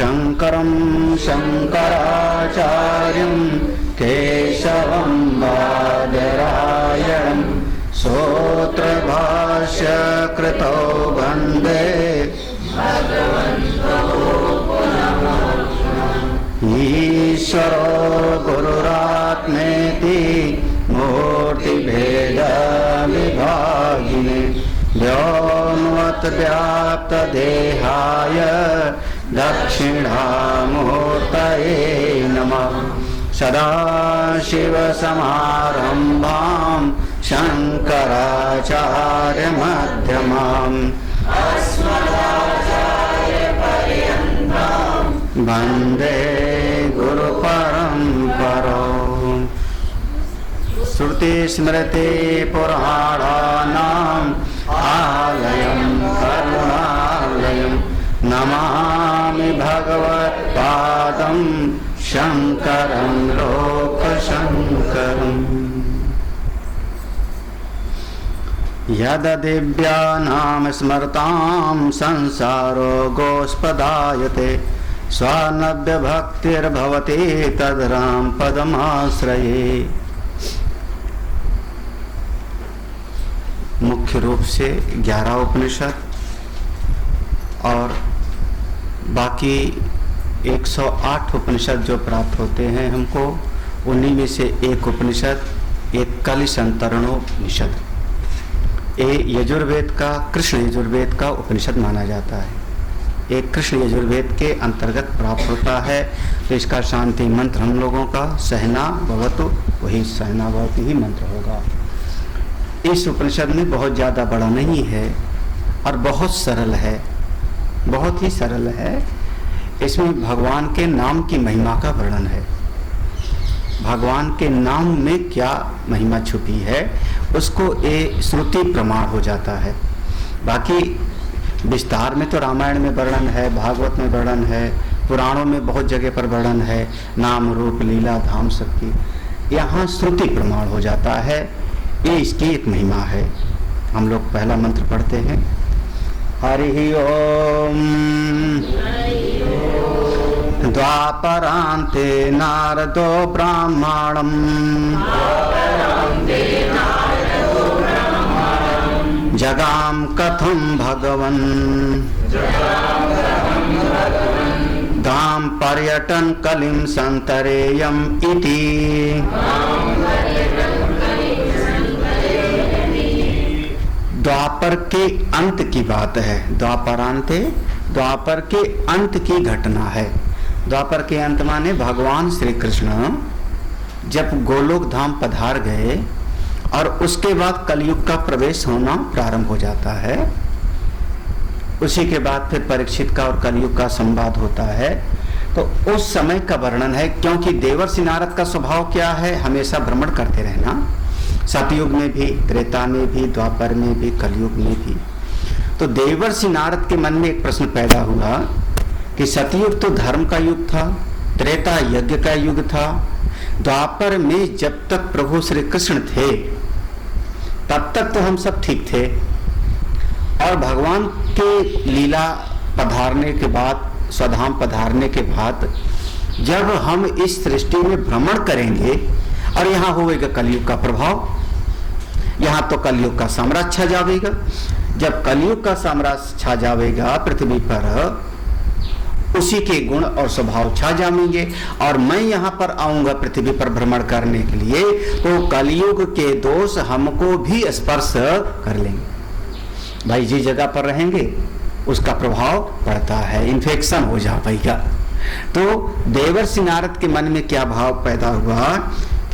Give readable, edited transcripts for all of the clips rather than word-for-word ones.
शंकरं शंकराचार्यं केशवं बादरायणं सूत्रभाष्यकृतौ वन्दे ईश्वरो गुरुरात्मेति मूर्तिभेदविभागिने व्योमवद्व्याप्तदेहाय दक्षिणामूर्तये नमः। सदाशिवसमारम्भां शङ्कराचार्यमध्यमाम् वन्दे गुरुपरम्पराम्। श्रुतिस्मृतिपुराणानाम् आलयं करुणालयं नमामि भगवत्पादं शङ्करं लोकशङ्करम्। यद्दिव्यानां स्मरतां संसारो गोस्पदायते स्वानव्यभक्तिर्भवति तद्राम पदमाश्रये। मुख्य रूप से 11 उपनिषद और बाकी 108 उपनिषद जो प्राप्त होते हैं हमको, उन्हीं में से एक उपनिषद, एक कलिशंतरणोपनिषद, ये यजुर्वेद का, कृष्ण यजुर्वेद का उपनिषद माना जाता है। एक कृष्ण यजुर्वेद के अंतर्गत प्राप्त होता है। तो इसका शांति मंत्र हम लोगों का सहना भवतु, वही सहना भवतु ही मंत्र होगा। इस उपनिषद में बहुत ज़्यादा बड़ा नहीं है और बहुत सरल है, बहुत ही सरल है। इसमें भगवान के नाम की महिमा का वर्णन है। भगवान के नाम में क्या महिमा छुपी है उसको ये श्रुति प्रमाण हो जाता है। बाकी विस्तार में तो रामायण में वर्णन है, भागवत में वर्णन है, पुराणों में बहुत जगह पर वर्णन है, नाम रूप लीला धाम सबकी। यहाँ श्रुति प्रमाण हो जाता है, ये इसकी एक महिमा है। हम लोग पहला मंत्र पढ़ते हैं। हरि ओम। द्वापरान्ते नारदो ब्राह्मणं जगाम कथं भगवन् धाम पर्यटन कलिं संतरेयम् इति। द्वापर के अंत की बात है। द्वापरांते, द्वापर के अंत की घटना है। द्वापर के अंत माने भगवान श्री कृष्ण जब गोलोक धाम पधार गए और उसके बाद कलयुग का प्रवेश होना प्रारंभ हो जाता है। उसी के बाद फिर परीक्षित का और कलयुग का संवाद होता है। तो उस समय का वर्णन है, क्योंकि देवर्षि नारद का स्वभाव क्या है, हमेशा भ्रमण करते रहना। सतयुग में भी, त्रेता में भी, द्वापर में भी, कलयुग में भी। तो देवर्षि नारद के मन में एक प्रश्न पैदा हुआ कि सतयुग तो धर्म का युग था, त्रेता यज्ञ का युग था, द्वापर में जब तक प्रभु श्री कृष्ण थे तब तक तो हम सब ठीक थे, और भगवान के लीला पधारने के बाद, स्वधाम पधारने के बाद जब हम इस सृष्टि में भ्रमण करेंगे और यहाँ होगा कलयुग का प्रभाव, यहाँ तो कलयुग का साम्राज्य छा जाएगा। जब कलयुग का साम्राज्य छा जाएगा पृथ्वी पर, उसी के गुण और स्वभाव छा जाएंगे और मैं यहाँ पर आऊंगा पृथ्वी पर भ्रमण करने के लिए, तो कलयुग के दोष हमको भी स्पर्श कर लेंगे। भाई जिस जगह पर रहेंगे उसका प्रभाव पड़ता है, इन्फेक्शन हो जाएगा। तो देवर्षि नारद के मन में क्या भाव पैदा हुआ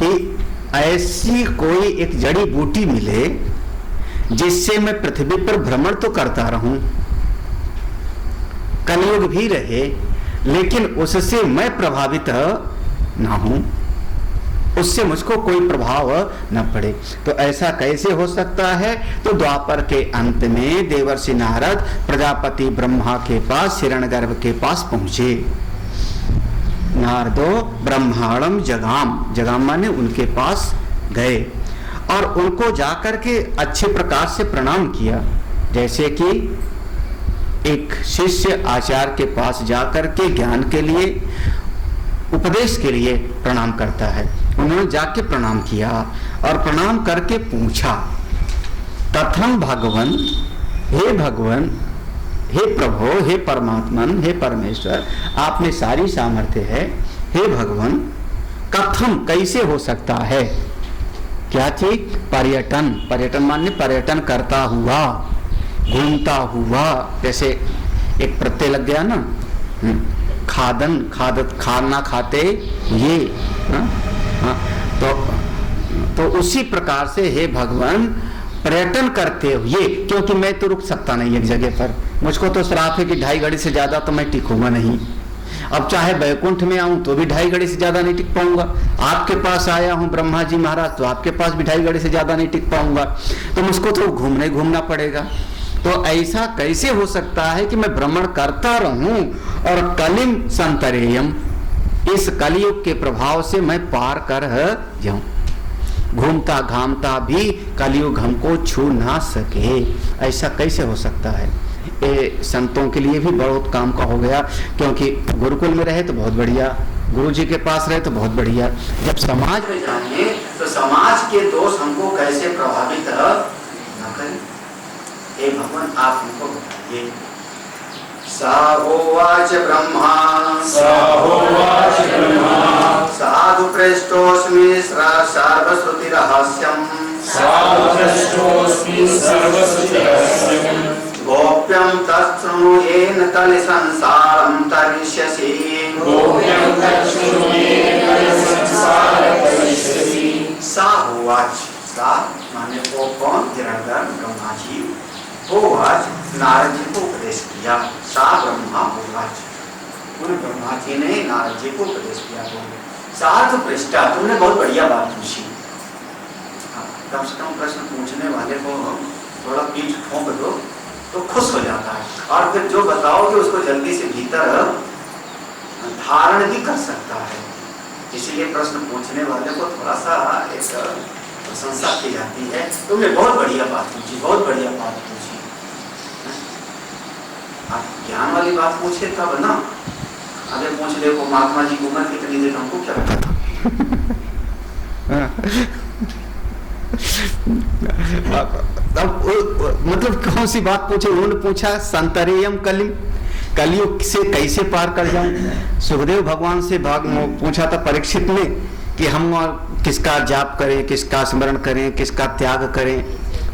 कि ऐसी कोई एक जड़ी बूटी मिले जिससे मैं पृथ्वी पर भ्रमण तो करता रहूं, कलयुग भी रहे, लेकिन उससे मैं प्रभावित ना हूं, उससे मुझको कोई प्रभाव न पड़े। तो ऐसा कैसे हो सकता है? तो द्वापर के अंत में देवर्षि नारद प्रजापति ब्रह्मा के पास, हिरण्यगर्भ के पास पहुंचे। नारदो ब्रह्मांडम जगाम, जगाम माने उनके पास गए और उनको जाकर के अच्छे प्रकार से प्रणाम किया, जैसे कि एक शिष्य आचार्य के पास जाकर के ज्ञान के लिए, उपदेश के लिए प्रणाम करता है। उन्होंने जाके प्रणाम किया और प्रणाम करके पूछा, तथम भगवन, हे भगवन, हे प्रभु, हे परमात्मन, हे परमेश्वर, आप में सारी सामर्थ्य है, हे भगवन, कथम कैसे हो सकता है, क्या चीज, पर्यटन, पर्यटन माने पर्यटन करता हुआ, घूमता हुआ, जैसे एक प्रत्यय लग गया ना, खादन, खादत, खाना खाते ये, तो उसी प्रकार से हे भगवान पर्यटन करते हुए, क्योंकि मैं तो रुक सकता नहीं एक जगह पर, मुझको तो श्राप है कि 2.5 घड़ी से ज्यादा तो मैं टिकूंगा नहीं। अब चाहे बैकुंठ में आऊं तो भी 2.5 घड़ी से ज्यादा नहीं टिक पाऊंगा, आपके पास आया हूं ब्रह्मा जी महाराज तो आपके पास भी 2.5 घड़ी से ज्यादा नहीं टिक पाऊंगा, तो मुझको तो घूमना पड़ेगा। तो ऐसा कैसे हो सकता है कि मैं भ्रमण करता रहूं और कलिम संतरेयम, इस कलियुग के प्रभाव से मैं पार कर जाऊं, घूमता घामता भी कलियुग हमको छू ना सके, ऐसा कैसे हो सकता है। ये संतों के लिए भी बहुत काम का हो गया, क्योंकि गुरुकुल में रहे तो बहुत बढ़िया, गुरु जी के पास रहे तो बहुत बढ़िया, जब समाज में जाएंगे तो समाज के दोष हमको कैसे प्रभावित न करें। हे भगवान आप हमको बताइए। साहोवाच ब्रह्मा, साहोवाच ब्रह्मा, साधु पृष्ठोऽस्मि सर्वश्रुति रहस्यम्, साधु पृष्ठोऽस्मि सर्वश्रुति रहस्यम्, गोप्यं तच्छृणु येन कलि संसारं तरिष्यसि, गोप्यं तच्छृणु येन कलि संसारं तरिष्यसि। साहोवाच, सा माने वो कौन, हिरण्यगर्भ ब्रह्मा जी, होवाच नारद जी को उपदेश किया, सा ब्रह्मा होवाच, उन ब्रह्मा जी ने नारद जी को उपदेश किया। साधु पृष्ठा, तुमने बहुत बढ़िया बात पूछी। कम से कम प्रश्न पूछने वाले को थोड़ा पीठ ठोक दो तो खुश हो जाता है, और फिर जो बताओगे उसको जल्दी से भीतर धारण भी कर सकता है। इसीलिए प्रश्न पूछने वाले को थोड़ा सा एक प्रशंसा की जाती है, तुमने बहुत बढ़िया बात पूछी, बहुत बढ़िया बात पूछी। आप ज्ञान वाली बात पूछे तब ना, अगर पूछ देखो महात्मा जी की उम्र कितनी थी, हमको क्या पता था। मतलब कौन सी बात पूछे, उन्होंने पूछा संतरेयम कलिम, कलियुग से कैसे पार कर जाऊं। सुखदेव भगवान से पूछा था परीक्षित ने कि हम किसका जाप करें, किसका स्मरण करें, किसका त्याग करें,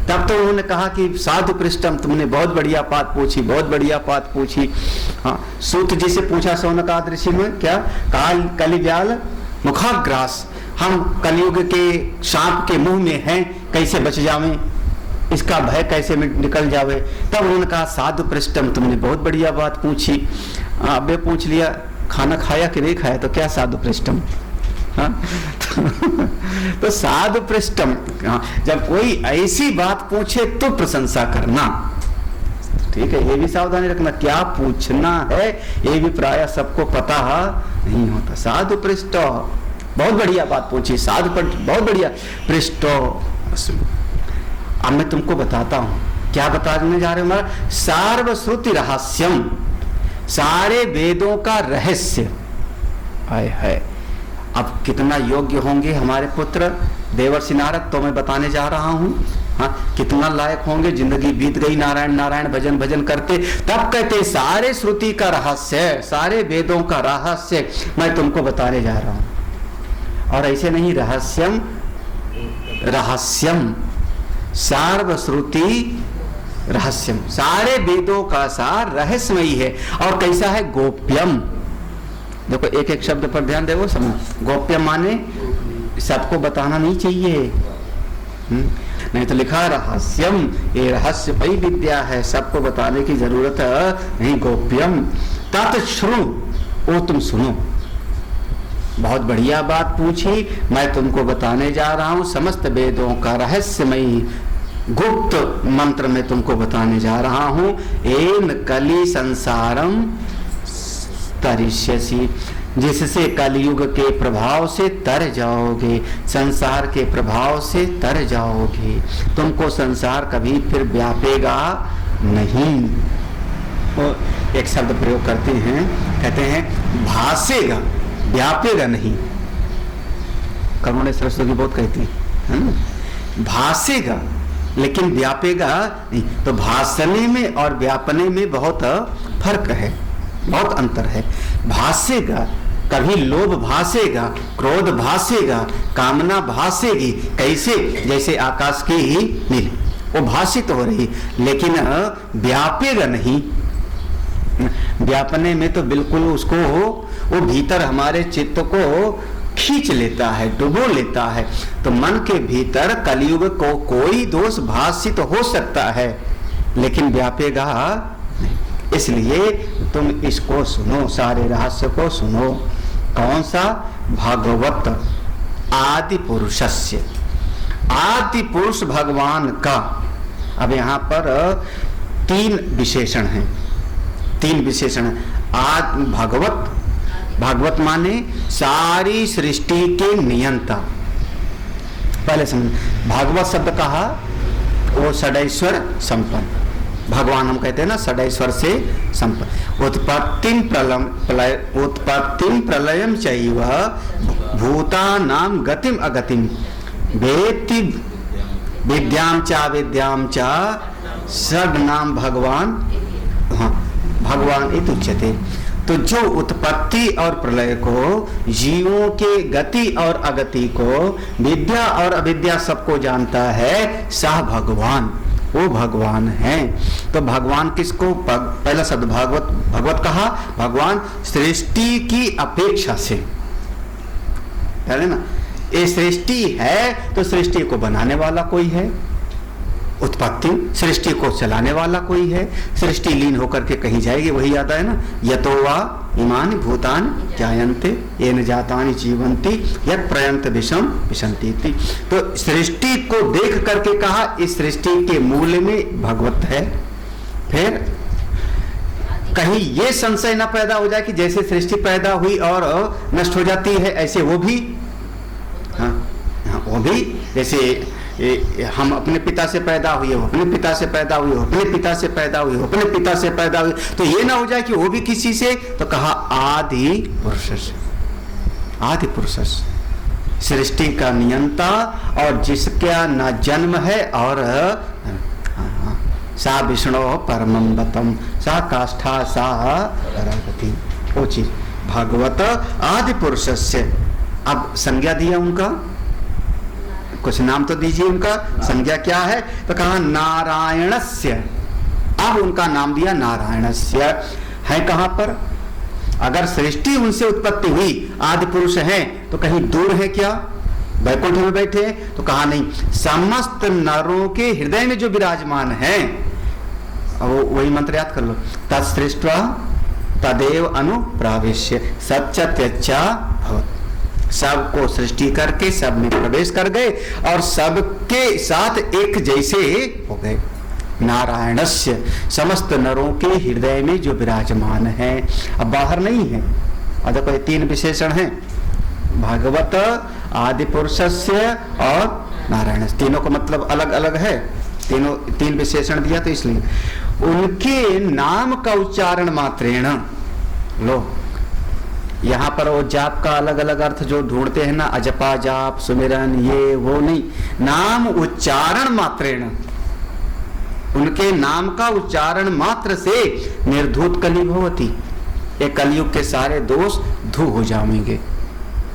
तब तो उन्होंने कहा कि साधु पृष्ठम, तुमने बहुत बढ़िया बात पूछी, बहुत बढ़िया बात पूछी। हाँ, सूत जी से पूछा सौनकाद ऋषि में, क्या काल कलिव्याल मुखाग्रास, हम कलियुग के सांप के मुंह में हैं, कैसे बच जावें, इसका भय कैसे निकल जावे। तब उन्होंने कहा साधु पृष्ठम, तुमने बहुत बढ़िया बात पूछी। अब पूछ लिया खाना खाया कि नहीं खाया, तो क्या साधु पृष्ठम। हाँ? तो साधु पृष्ठम, जब कोई ऐसी बात पूछे तो प्रशंसा करना, ठीक है, ये भी सावधानी रखना, क्या पूछना है ये भी प्रायः सबको पता नहीं होता। साधु पृष्ठ, बहुत बढ़िया बात पूछी, साधु बहुत बढ़िया पृष्ठ। अब मैं तुमको बताता हूं, क्या बताने जा रहे हो, हमारा सर्वश्रुति रहस्यम, सारे वेदों का रहस्य है। अब कितना योग्य होंगे हमारे पुत्र देवर्षि नारद, तो मैं बताने जा रहा हूं। हाँ, कितना लायक होंगे, जिंदगी बीत गई नारायण नारायण भजन भजन करते, तब कहते सारे श्रुति का रहस्य, सारे वेदों का रहस्य मैं तुमको बताने जा रहा हूं। और ऐसे नहीं, रहस्यम रहस्यम, सार्वश्रुति रहस्यम, सारे वेदों का सार रहस्यमयी है। और कैसा है, गोप्यम, देखो एक एक शब्द पर ध्यान देवो, समझ, गोप्यम माने सबको बताना नहीं चाहिए, नहीं तो लिखा रहस्यम, ये रहस्यमयी विद्या है, सबको बताने की जरूरत नहीं। गोप्यम तत्श्रु, वो तुम सुनो, बहुत बढ़िया बात पूछी, मैं तुमको बताने जा रहा हूं, समस्त वेदों का रहस्यमयी गुप्त मंत्र में तुमको बताने जा रहा हूं। एन कली संसारम तरिष्यसि, जिससे कलयुग के प्रभाव से तर जाओगे, संसार के प्रभाव से तर जाओगे, तुमको संसार कभी फिर व्यापेगा नहीं। वो एक शब्द प्रयोग करते हैं, कहते हैं भासेगा, व्यापेगा नहीं। करुणा सरस्वती बहुत कहती है ना, भासेगा लेकिन व्यापेगा नहीं। तो भासने में और व्यापने में बहुत फर्क है, बहुत अंतर है। भासेगा, कभी लोभ भासेगा, क्रोध भासेगा, कामना भासेगी। कैसे? जैसे आकाश की नील, वो भासित हो रही, लेकिन व्यापेगा नहीं। व्यापने में तो बिल्कुल उसको वो भीतर हमारे चित्त को खींच लेता है, डुबो लेता है। तो मन के भीतर कलयुग को कोई दोष भासित हो सकता है, लेकिन व्यापेगा नहीं। इसलिए तुम इसको सुनो, सारे रहस्य को सुनो। कौन सा? भागवत आदि पुरुषस्य, आदि पुरुष भगवान का। अब यहाँ पर 3 विशेषण हैं, 3 विशेषण। आदि भागवत, भागवत माने सारी सृष्टि के नियंता। पहले समझ, भागवत शब्द कहा वो षडैश्वर संपन्न, भगवान हम कहते हैं ना, षडैश्वर से संपन्न। उत्पत्तिं प्रलयं चैव भूतानां गतिम अगतिम वेत्ति विद्यां च विद्यां च षड नाम भगवान, हाँ, भगवान इति उच्यते। तो जो उत्पत्ति और प्रलय को, जीवों के गति और अगति को, विद्या और अविद्या सबको जानता है, सह भगवान, वो भगवान है। तो भगवान किसको? पहला शब्द भागवत, भगवत कहा, भगवान सृष्टि की अपेक्षा से, है ना। ये सृष्टि है तो सृष्टि को बनाने वाला कोई है, उत्पत्ति, सृष्टि को चलाने वाला कोई है। सृष्टि लीन होकर के कहीं जाएगी, वही आता है ना, यतो वा इमानि भूतानि जायन्ते येन जातानि जीवन्ति यत् प्रयन्त विषम विशन्ति। तो सृष्टि को देख करके कहा, इस सृष्टि के मूल में भगवत है। फिर कहीं ये संशय न पैदा हो जाए कि जैसे सृष्टि पैदा हुई और नष्ट हो जाती है, ऐसे वो भी, हाँ, वो भी जैसे हम अपने पिता से पैदा हुए, अपने पिता से पैदा हुए, अपने पिता से पैदा हुए, अपने पिता से पैदा हुए, तो ये ना हो जाए कि वो भी किसी से। तो कहा आदि पुरुष, आदि पुरुष सृष्टि का नियंता, और जिसका न जन्म है, और सा विष्णु परमं बतम सा काष्ठा सा परागति, वो चीज भागवत आदि पुरुषस्य। अब संज्ञा दिया उनका, कुछ नाम तो दीजिए उनका, संज्ञा क्या है? तो कहा नारायणस्य। अब उनका नाम दिया नारायणस्य। है कहां पर? अगर सृष्टि उनसे उत्पत्ति हुई, आदि पुरुष है, तो कहीं दूर है क्या? वैकुंठ में बैठे? तो कहा नहीं, समस्त नरों के हृदय में जो विराजमान है। अब वही मंत्र याद कर लो, तत्सृष्ट्वा तदेव अनुप्रावेश्य सच्चत्यच्चा भवत्। सबको सृष्टि करके सब में प्रवेश कर गए और सबके साथ एक जैसे हो गए। नारायणस्य, समस्त नरों के हृदय में जो विराजमान है, अब बाहर नहीं है। और देखो ये 3 विशेषण हैं, भागवत, आदि पुरुषस्य और नारायण। तीनों का मतलब अलग अलग है, तीनों 3 विशेषण दिया, तो इसलिए उनके नाम का उच्चारण मात्रेण। लो यहाँ पर वो जाप का अलग अलग अर्थ जो ढूंढते हैं ना, अजपा जाप, सुमिरन, ये वो नहीं, नाम उच्चारण मात्रेण, उनके नाम का उच्चारण मात्र से निर्धूत कलिभवती, ये कलयुग के सारे दोष धू हो जाएंगे,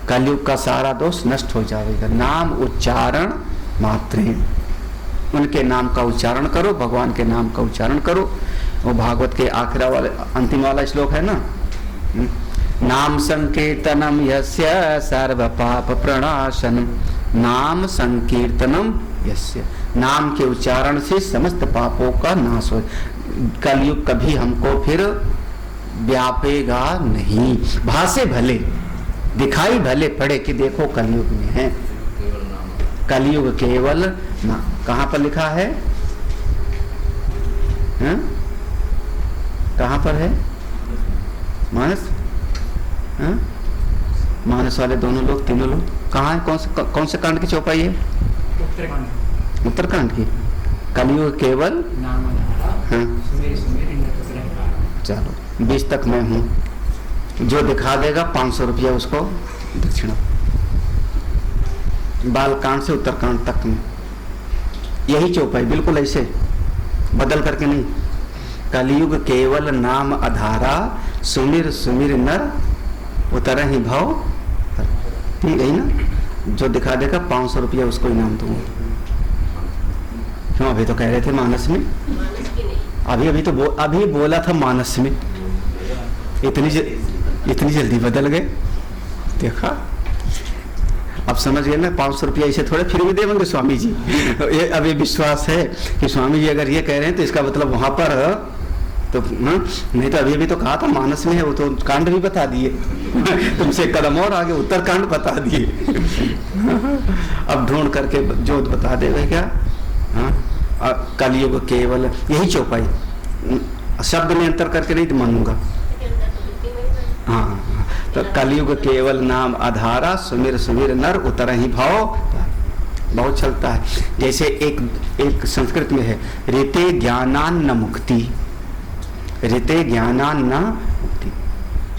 कलयुग का सारा दोष नष्ट हो जाएगा। नाम उच्चारण मात्रेण, उनके नाम का उच्चारण करो, भगवान के नाम का उच्चारण करो। वो भागवत के आखिरा वाले अंतिम वाला श्लोक है ना, नाम संकीर्तनम यस्य सर्व पाप प्रणाशनम, नाम संकीर्तनम यस्य, नाम के उच्चारण से समस्त पापों का नाश हो। कलयुग कभी हमको फिर व्यापेगा नहीं। भाषे भले, दिखाई भले पड़े कि देखो कलयुग में है, कलयुग केवल ना। कहाँ पर लिखा है? कहाँ पर है? मानस, मानस वाले दोनों लोग, तीनों लोग कहाँ है? कौन से कांड की चौपाई है? उत्तरकांड की। कलयुग केवल चलो 20 तक मैं हूँ, जो दिखा देगा 500 रुपया उसको दक्षिणा। बालकांड से उत्तरकांड तक में यही चौपाई, बिल्कुल ऐसे बदल करके नहीं। कलयुग केवल नाम आधारा, सुमिर सुमिर नर उतर ही भाव। ठीक है ना, जो दिखा देगा 500 रुपया उसको इनाम दूंगा। क्यों, अभी तो कह रहे थे मानस में, अभी तो अभी बोला था मानस में, इतनी जल्दी बदल गए। देखा, अब समझ गए ना, 500 रुपया इसे थोड़े फिर भी देंगे स्वामी जी। ये अभी विश्वास है कि स्वामी जी अगर ये कह रहे हैं तो इसका मतलब वहां पर तो नहीं तो अभी तो कहा था मानस में है, वो तो कांड भी बता दिए। तुमसे एक कदम और आगे उत्तर कांड बता दिए। अब ढूंढ करके जो बता देगा क्या। हाँ, कलयुग केवल, यही चौपाई, शब्द में अंतर करके नहीं तो मानूंगा। हाँ, तो कलयुग केवल नाम आधारा, सुमिर सुमिर नर उतर ही भाव। बहुत चलता है। जैसे एक संस्कृत में है, ऋते ज्ञानान न मुक्ति, ऋते ज्ञानान न मुक्ति।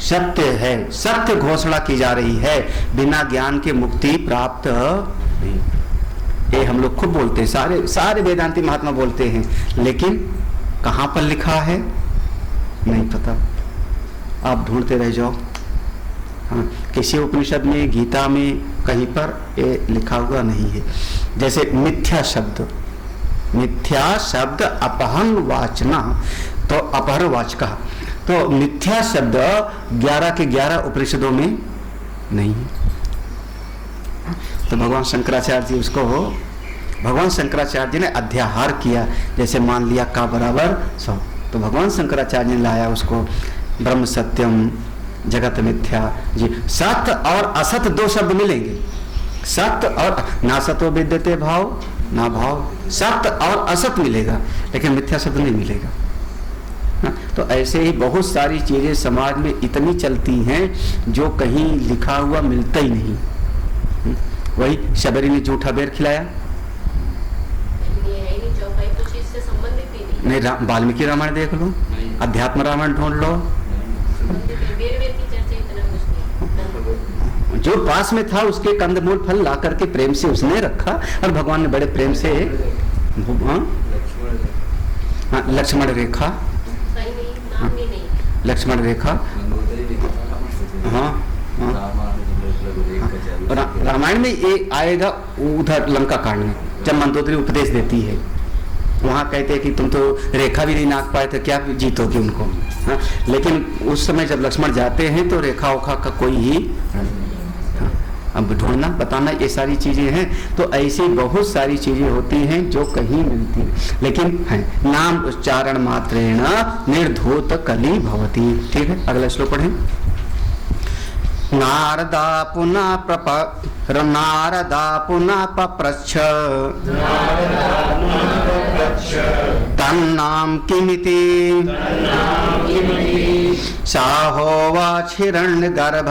सत्य है, सत्य घोषणा की जा रही है, बिना ज्ञान के मुक्ति प्राप्त नहीं। ये हम लोग खूब बोलते हैं, सारे वेदांती महात्मा बोलते हैं, लेकिन कहाँ पर लिखा है नहीं पता, आप ढूंढते रह जाओ। हाँ, किसी उपनिषद में, गीता में कहीं पर ये लिखा हुआ नहीं है। जैसे मिथ्या शब्द अपहन वाचना, तो अपहर वाचका, तो मिथ्या शब्द 11 के 11 उपनिषदों में नहीं है। तो भगवान शंकराचार्य जी ने अध्याहार किया, जैसे मान लिया का बराबर 100, तो भगवान शंकराचार्य ने लाया उसको, ब्रह्म सत्यम जगत मिथ्या जी। सत्य और असत दो शब्द मिलेंगे, सत्य और ना सतो विद्यते भाव ना भाव, सत्य और असत मिलेगा, लेकिन मिथ्या शब्द नहीं मिलेगा। तो ऐसे ही बहुत सारी चीजें समाज में इतनी चलती हैं जो कहीं लिखा हुआ मिलता ही नहीं। वही शबरी ने झूठा बेर खिलाया, नहीं वाल्मीकि रामायण देख लो, अध्यात्म रामायण ढूंढ लो, जो पास में था उसके कंदमूल फल ला करके प्रेम से उसने रखा, और भगवान ने बड़े प्रेम से लक्ष्मण रेखा, लक्ष्मण रेखा, हाँ रामायण में ये आएगा उधर लंका कांड में, जब मंदोदरी उपदेश देती है, वहाँ कहते हैं कि तुम तो रेखा भी नहीं नाप पाए तो क्या जीतोगे उनको। हाँ, लेकिन उस समय जब लक्ष्मण जाते हैं तो रेखा ओखा का कोई ही, अब ढूंढना बताना ये सारी चीजें हैं। तो ऐसी बहुत सारी चीजें होती हैं जो कहीं मिलती हैं, लेकिन है नाम उच्चारण मात्रेण निर्धूत कली भवती। ठीक है, अगला श्लोक पढ़ें। नारदा पुनः पप्रच्छ तन्नाम किमिति साहोवाच हिरण्यगर्भ।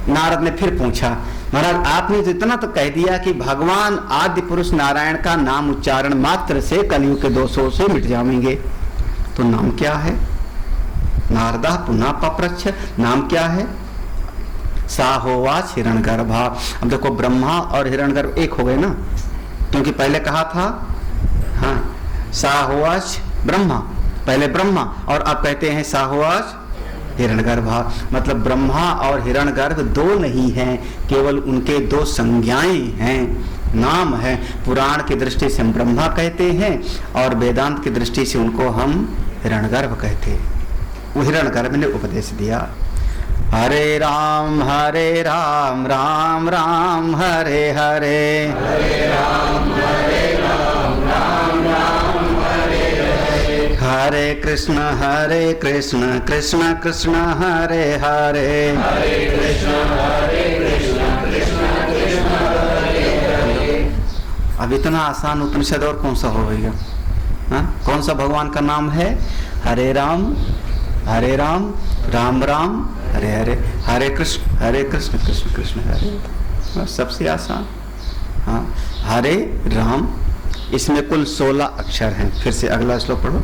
नारद ने फिर पूछा, महाराज आपने तो इतना तो कह दिया कि भगवान आदि पुरुष नारायण का नाम उच्चारण मात्र से कलयुग के दोषों से मिट जाएंगे, तो नाम क्या है? नारदा पुनः पप्रच्छ, नाम क्या है? साहोवाच हिरण्यगर्भा। अब देखो ब्रह्मा और हिरण्यगर्भ एक हो गए ना, क्योंकि पहले कहा था हाँ साहोवाच ब्रह्मा, पहले ब्रह्मा, और अब कहते हैं साहोवाच हिरण्यगर्भा। मतलब ब्रह्मा और हिरण्यगर्भ दो नहीं हैं, केवल उनके दो संज्ञाएं हैं, नाम है। पुराण की दृष्टि से हम ब्रह्मा कहते हैं और वेदांत की दृष्टि से उनको हम हिरण्यगर्भ कहते हैं। वो हिरण्यगर्भ ने उपदेश दिया, हरे राम राम राम हरे हरे, हरे राम राम राम हरे हरे, हरे कृष्ण कृष्ण कृष्ण हरे हरे, हरे कृष्ण कृष्ण हरे हरे। अब इतना आसान उपनिषद और कौन सा हो गया? कौन सा भगवान का नाम है? हरे राम राम राम हरे हरे, हरे कृष्ण कृष्ण कृष्ण हरे। सबसे आसान। हाँ, हरे राम इसमें कुल 16 अक्षर हैं। फिर से अगला श्लोक पढ़ो।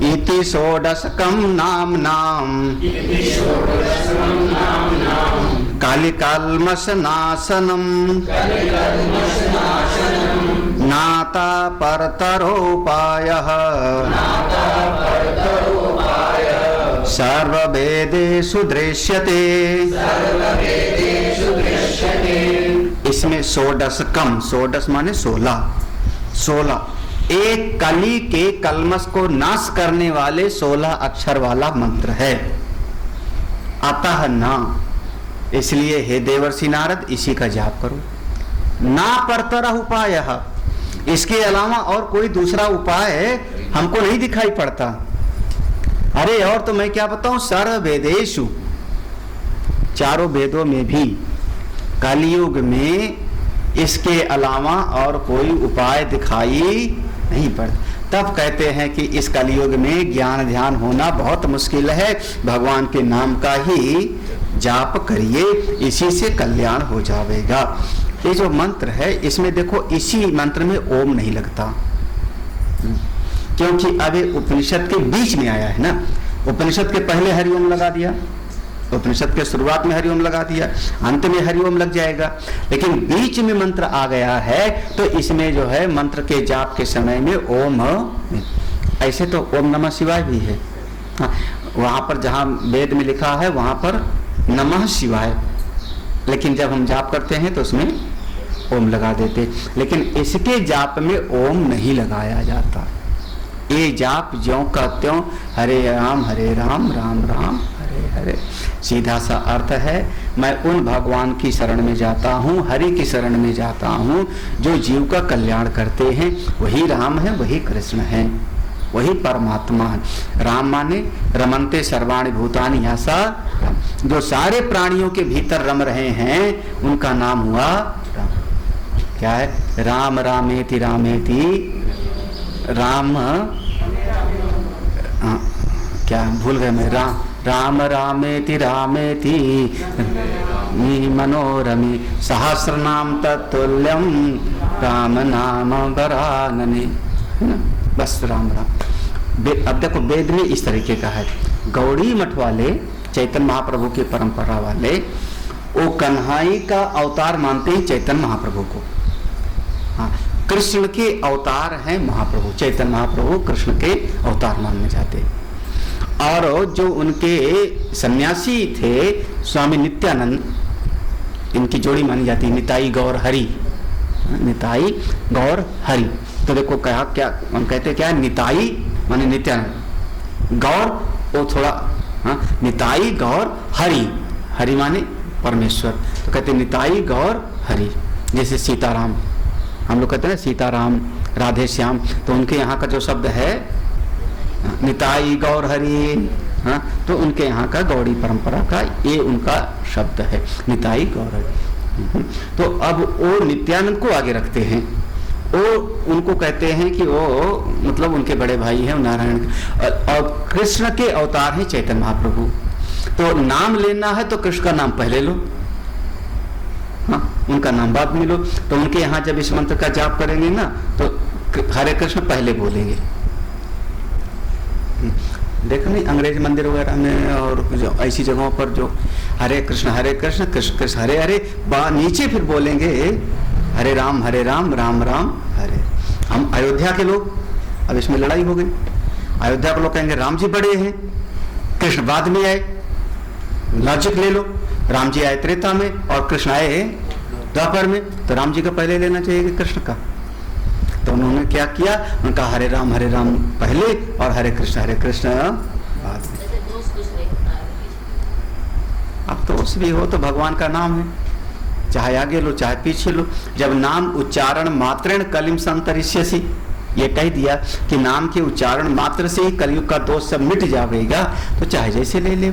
इति षोडशकं नाम कालिकल्मषनाशनम् नाता परतरोपायः सर्ववेदेषु दृश्यते। इसमें षोडशकम, षोडश माने 16 एक कली के कलमश को नाश करने वाले 16 अक्षर वाला मंत्र है। अतः ना, इसलिए हे देवर्षि नारद इसी का जाप करो। ना परतरः उपाय, इसके अलावा और कोई दूसरा उपाय हमको नहीं दिखाई पड़ता। अरे और तो मैं क्या बताऊं, सर्व वेदेषु, चारों वेदों में भी कलयुग में इसके अलावा और कोई उपाय दिखाई नहीं पड़ता। तब कहते हैं कि इस कलयुग में ज्ञान ध्यान होना बहुत मुश्किल है, भगवान के नाम का ही जाप करिए, इसी से कल्याण हो जाएगा। ये जो मंत्र है इसमें देखो, इसी मंत्र में ओम नहीं लगता, क्योंकि अब ये उपनिषद के बीच में आया है ना। उपनिषद के पहले हरिओम लगा दिया, उपनिषद के शुरुआत में हरिओम लगा दिया, अंत में हरिओम लग जाएगा, लेकिन बीच में मंत्र आ गया है तो इसमें जो है मंत्र के जाप के समय में ओम। ऐसे तो ओम नमः शिवाय भी है, हाँ, वहां पर जहां वेद में लिखा है वहां पर नमः शिवाय, लेकिन जब हम जाप करते हैं तो उसमें ओम लगा देते, लेकिन इसके जाप में ओम नहीं लगाया जाता। ये जाप ज्यों का त्यों हरे राम राम राम हरे हरे, सीधा सा अर्थ है मैं उन भगवान की शरण में जाता हूँ, हरि की शरण में जाता हूँ जो जीव का कल्याण करते हैं। वही राम है, वही कृष्ण है, वही परमात्मा है। राम माने रमन्ते सर्वाणि भूतानि यासा, जो सारे प्राणियों के भीतर रम रहे हैं उनका नाम हुआ राम। क्या है? राम रामेति रामेति राम, क्या भूल गए मैं, राम रामेति रामेति मनोरमे सहस्रनाम तत्तुल्यम राम नाम वरानने, बस राम राम। अब देखो वेद में इस तरीके का है। गौड़ी मठ वाले, चैतन्य महाप्रभु की परंपरा वाले, वो कन्हई का अवतार मानते हैं चैतन्य महाप्रभु को। हाँ, कृष्ण के अवतार हैं महाप्रभु, चैतन्य महाप्रभु कृष्ण के अवतार मानने जाते हैं। और जो उनके सन्यासी थे स्वामी नित्यानंद, इनकी जोड़ी मानी जाती है निताई गौर हरि, निताई गौर हरि। तो देखो कहा क्या हम कहते क्या, निताई माने नित्यानंद, गौर वो थोड़ा, हाँ, निताई गौर हरि, हरि माने परमेश्वर, तो कहते निताई गौर हरि। जैसे सीताराम, हम लोग कहते हैं सीताराम राधे श्याम, तो उनके यहाँ का जो शब्द है निताई गौर हरि, हाँ, तो उनके यहाँ का गौड़ी परंपरा का ये उनका शब्द है, निताई गौर हरि। तो अब वो नित्यानंद को आगे रखते हैं, वो उनको कहते हैं कि वो मतलब उनके बड़े भाई हैं नारायण, और कृष्ण के अवतार हैं चैतन्य महाप्रभु। तो नाम लेना है तो कृष्ण का नाम पहले लो, हाँ, उनका नाम बाद में लो। तो उनके यहाँ जब इस मंत्र का जाप करेंगे ना तो हरे कृष्ण पहले बोलेंगे। देखो नहीं अंग्रेज मंदिर वगैरह में और जो ऐसी जगहों पर जो हरे कृष्ण कृष्ण कृष्ण हरे हरे, नीचे फिर बोलेंगे हरे राम राम राम हरे। हम अयोध्या के लोग, अब इसमें लड़ाई हो गई, अयोध्या के लोग कहेंगे राम जी बड़े हैं, कृष्ण बाद में आए। लॉजिक ले लो, राम जी आए त्रेता में और कृष्ण आए द्वापर में, तो राम जी का पहले लेना चाहिए कृष्ण का। तो उन्होंने क्या किया, उनका हरे राम पहले और हरे कृष्ण बाद में। अब तो उस भी हो तो भगवान का नाम है, चाहे आगे लो चाहे पीछे लो। जब नाम उच्चारण मात्रेण कलिम संतरिष्यसि, ये कह दिया कि नाम के उच्चारण मात्र से ही कलयुग का दोष सब मिट जाएगा, तो चाहे जैसे ले ले,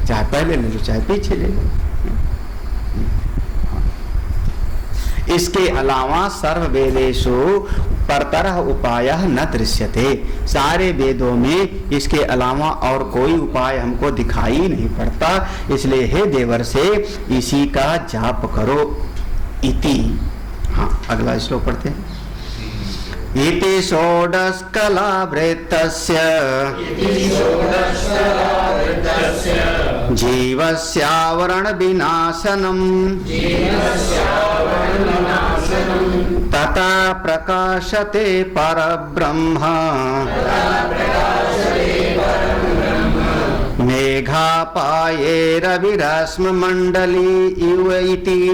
चाहे पहले ले लो चाहे पीछे ले लो। इसके अलावा सर्व वेदेषु परतरः उपायः न दृश्यते, सारे वेदों में इसके अलावा और कोई उपाय हमको दिखाई नहीं पड़ता। इसलिए हे देवर से इसी का जाप करो। इति हाँ, अगला श्लोक पढ़ते हैं। इति षोडशकलावृत्तस्य जीवस्यावरण विनाशनम् तथा प्रकाशते परब्रह्म मेघापाये रविरश्मिमण्डली इव इति।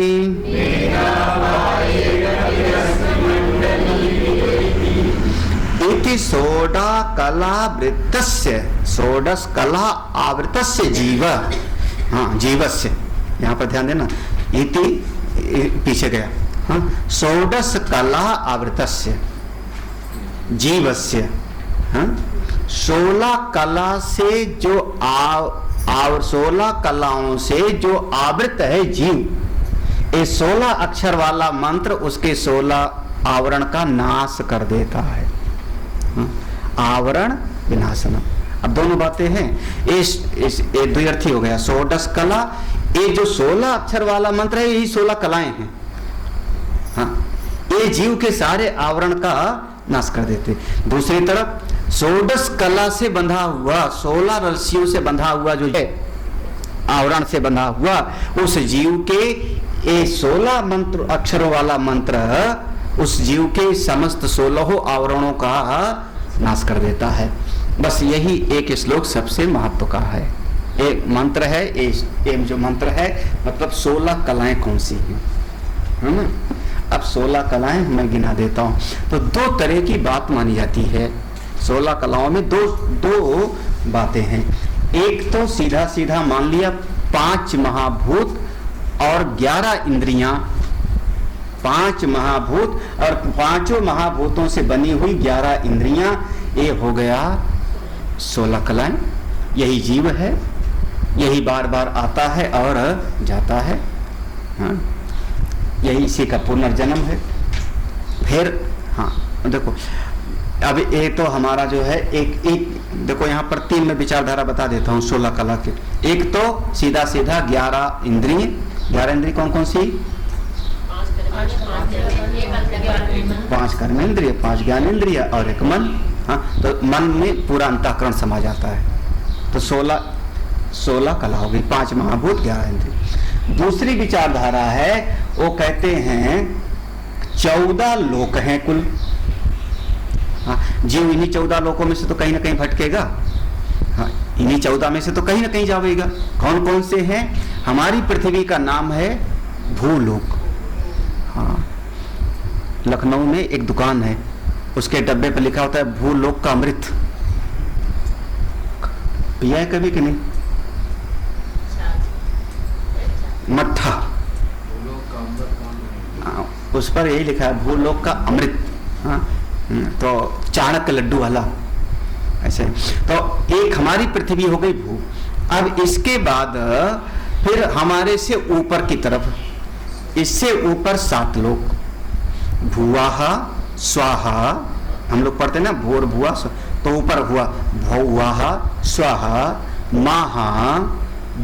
इति षोडशकलावृत्तस्य, षोडश कला आवृतस्य जीव, हाँ जीवस्य, यहाँ पर ध्यान देना, इति पीछे गया, हाँ, षोडश कला आवृतस्य जीवस्य, हाँ, 16 कला से जो 16 कलाओं से जो आवृत है जीव, ये 16 अक्षर वाला मंत्र उसके 16 आवरण का नाश कर देता है। आवरण विनाशनम, अब दोनों बातें हैं, ये द्व्यर्थी हो गया। षोडश कला, ये जो 16 अक्षर वाला मंत्र है यही 16 कलाएं हैं, हाँ, ये जीव के सारे आवरण का नाश कर देते। दूसरी तरफ षोडश कला से बंधा हुआ, 16 रस्सियों से बंधा हुआ जो है, आवरण से बंधा हुआ, उस जीव के ये 16 मंत्र अक्षरों वाला मंत्र उस जीव के समस्त 16 आवरणों का नाश कर देता है। बस यही एक श्लोक सबसे महत्व का है। एक मंत्र है, एक जो मंत्र है मतलब 16 कलाएं कौन सी हैं, है ना। अब 16 कलाएं मैं गिना देता हूँ। तो 2 तरह की बात मानी जाती है 16 कलाओं में। दो बातें हैं। एक तो सीधा सीधा मान लिया 5 महाभूत और 11 इंद्रियां, 5 महाभूत और 5 महाभूतों से बनी हुई 11 इंद्रियां, ये हो गया 16 कलाएं। यही जीव है, यही बार बार आता है और जाता है, हाँ, यही इसी का पुनर्जन्म है। फिर हाँ देखो, अब ये तो हमारा जो है एक देखो यहाँ पर 3 में विचारधारा बता देता हूँ 16 कला के। एक तो सीधा सीधा 11 इंद्रिय, 11 इंद्रिय कौन कौन सी? 5 कर्म इंद्रिय, 5 ज्ञान इंद्रिय और 1 मन। हाँ, तो मन में पूरा अंतःकरण समा जाता है। तो 16 कला हो गई, 5 महाभूत 11 इंद्रिय। दूसरी विचारधारा है, वो कहते हैं 14 लोक हैं कुल। हाँ, जीव इन्हीं 14 लोकों में से तो कहीं ना कहीं भटकेगा। हाँ, इन्हीं 14 में से तो कहीं ना कहीं जाएगा। कौन कौन से हैं? हमारी पृथ्वी का नाम है भूलोक। हाँ, लखनऊ में एक दुकान है, उसके डब्बे पर लिखा होता है भूलोक का अमृत। पिया है कभी कि नहीं? मट्ठा, उस पर यही लिखा है भूलोक का अमृत। हाँ, तो चाणक्य लड्डू वाला ऐसे। तो एक हमारी पृथ्वी हो गई भू। अब इसके बाद फिर हमारे से ऊपर की तरफ, इससे ऊपर 7 लोक, भुवाहा स्वाहा, हम लोग पढ़ते ना भोर भुआ, तो ऊपर हुआ भौवाहा स्वाहा माहा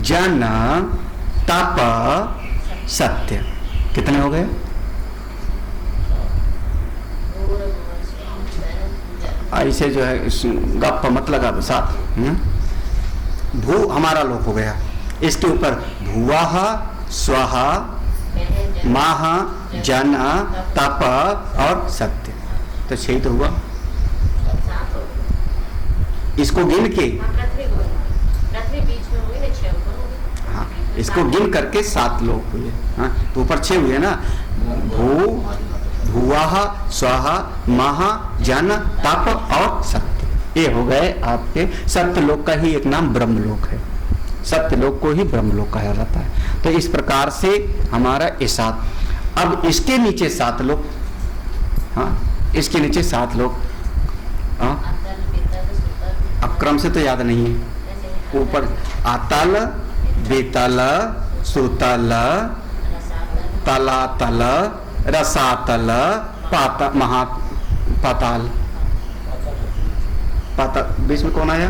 जन तप सत्य। कितने हो गए? ऐसे जो है गप मत लगा 7। भू हमारा लोक हो गया। इसके ऊपर भुवाहा स्वाहा माहा जन तप और सत्य, तो 6 तो हुआ। इसको गिन के, हाँ, इसको गिन करके 7 लोग हुए। हाँ, तो ऊपर 6 हुए ना, भुवाहा स्वाहा माहा जन तप और सत्य। ये हो गए आपके सत्यलोक का ही एक नाम ब्रह्मलोक है। सत्यलोक को ही ब्रह्मलोक कहा जाता है। तो इस प्रकार से हमारा ये 7। अब इसके नीचे 7 लोक, हाँ, इसके नीचे 7 लोक। हाँ, अब क्रम से तो याद नहीं है। ऊपर आतल, बेतल, सुतल, तलातल, रसातल, पाताल। बीच में कौन आया?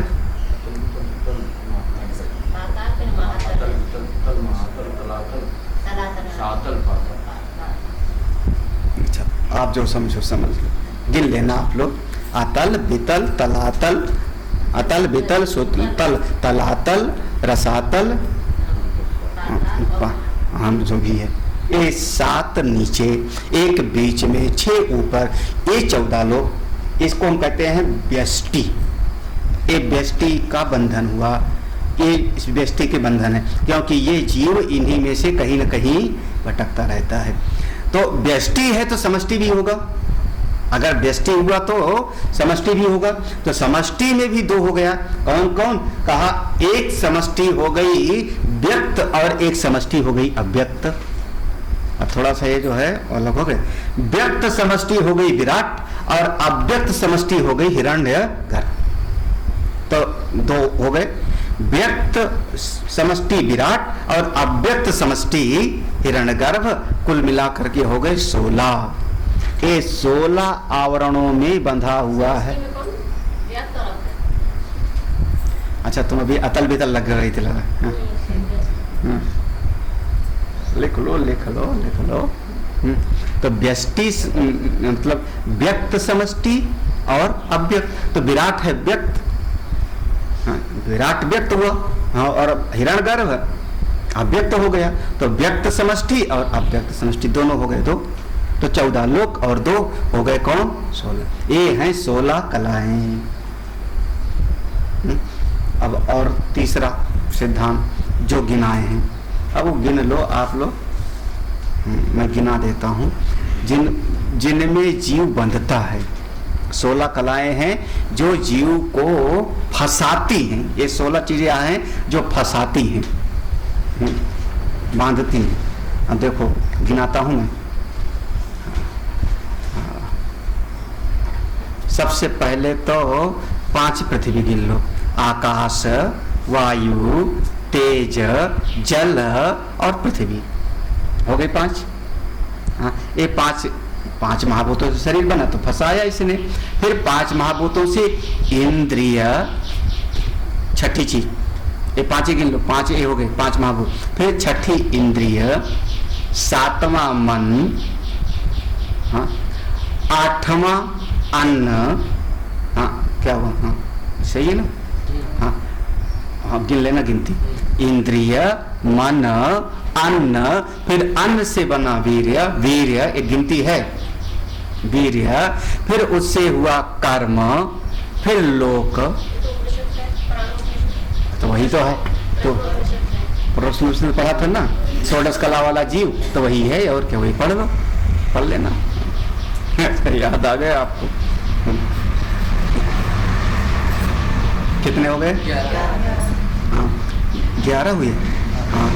आप जो समझो समझ लो, गिन लेना आप लोग। अतल बितल तलातल, अतल बितल सुतल तलातल रसातल, हम जो भी है, ये 7 नीचे, एक बीच में, 6 ऊपर, ये 14 लोग। इसको हम कहते हैं व्यष्टि। ये व्यष्टि का बंधन हुआ, ये इस व्यष्टि के बंधन है, क्योंकि ये जीव इन्हीं में से कहीं न कहीं भटकता रहता है। तो व्यष्टि है तो समष्टि भी होगा, अगर व्यष्टि हुआ तो समष्टि भी होगा। तो समष्टि में भी 2 हो गया, कौन कौन? कहा एक समष्टि हो गई व्यक्त और एक समष्टि हो गई अव्यक्त। अब थोड़ा सा ये जो है अलग हो गए, व्यक्त समष्टि हो गई विराट और अव्यक्त समष्टि हो गई हिरण्यगर्भ। तो 2 हो गए, व्यक्त समष्टि विराट और अव्यक्त समष्टि हिरण्यगर्भ, कुल मिलाकर के हो गए 16। ये 16 आवरणों में बंधा हुआ है। अच्छा, तुम अभी अतल बितल लग रही थी, लगा? लिख लो लिख लो लिख लो। तो व्यष्टि मतलब व्यक्त समष्टि और अव्यक्त। तो विराट है व्यक्त, विराट व्यक्त हुआ, हाँ, और हिरण्यगर्भ अव्यक्त हो गया। तो व्यक्त समष्टि और अव्यक्त समष्टि दोनों हो गए 2। तो 14 लोक और 2 हो गए कौन? 16। ये हैं 16 कलाएं। अब और तीसरा सिद्धांत जो गिनाए हैं, अब वो गिन लो आप लोग, मैं गिना देता हूँ। जिनमें जीव बंधता है, 16 कलाएं हैं जो जीव को फंसाती हैं। ये 16 चीजें हैं जो फंसाती हैं, बांधती हैं। अब देखो गिनाता हूँ मैं। सबसे पहले तो 5 पृथ्वी गिन लो, आकाश, वायु, तेज, जल और पृथ्वी, हो गई 5। हाँ, ये 5 महाभूतों से शरीर बना तो फंसाया इसने। फिर 5 महाभूतों से इंद्रिय, छठी चीज, ये 5 ही गिन लो, 5 ये हो गए 5 महाभूत। फिर छठी इंद्रिय, 7वां मन, हाँ, 8वां अन्न, हाँ क्या हुआ, हाँ सही है ना, हाँ हाँ गिन लेना गिनती। इंद्रिय, मन, अन्न, फिर अन्न से बना वीर्य, वीर्य एक गिनती है, वीर्य, फिर उससे हुआ कर्म, फिर लोक, तो वही तो है। तो प्रश्न पढ़ा था ना, 16 कला वाला जीव तो वही है, और क्या, वही पढ़ लो, पढ़ लेना। याद आ गए आपको? कितने हो गए? 11 हुए। हाँ,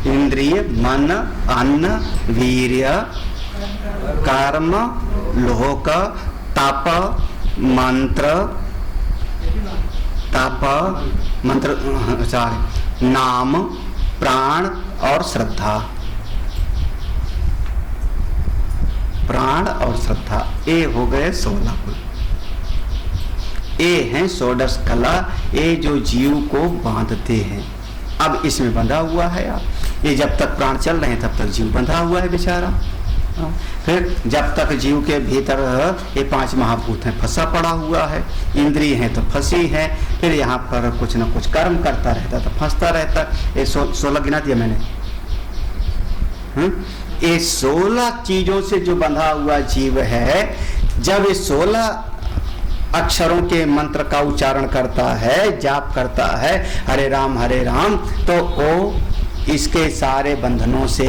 इंद्रिय, मन, अन्न, वीर्य, कर्म, लोक, तप, मंत्र, नाम, प्राण और श्रद्धा। प्राण और श्रद्धा, ये हो गए 16 कुल। ये हैं 16 कला, ये जो जीव को बांधते हैं। अब इसमें बंधा हुआ है आप, ये जब तक प्राण चल रहे हैं तब तक जीव बंधा हुआ है बेचारा। फिर जब तक जीव के भीतर ये 5 महाभूत हैं, फंसा पड़ा हुआ है, इंद्रिय हैं तो फंसी है, फिर यहाँ पर कुछ न कुछ कर्म करता रहता तो फंसता रहता। ये 16 गिना दिया मैंने। ये 16 चीजों से जो बंधा हुआ जीव है, जब ये 16 अक्षरों के मंत्र का उच्चारण करता है, जाप करता है हरे राम, तो वो इसके सारे बंधनों से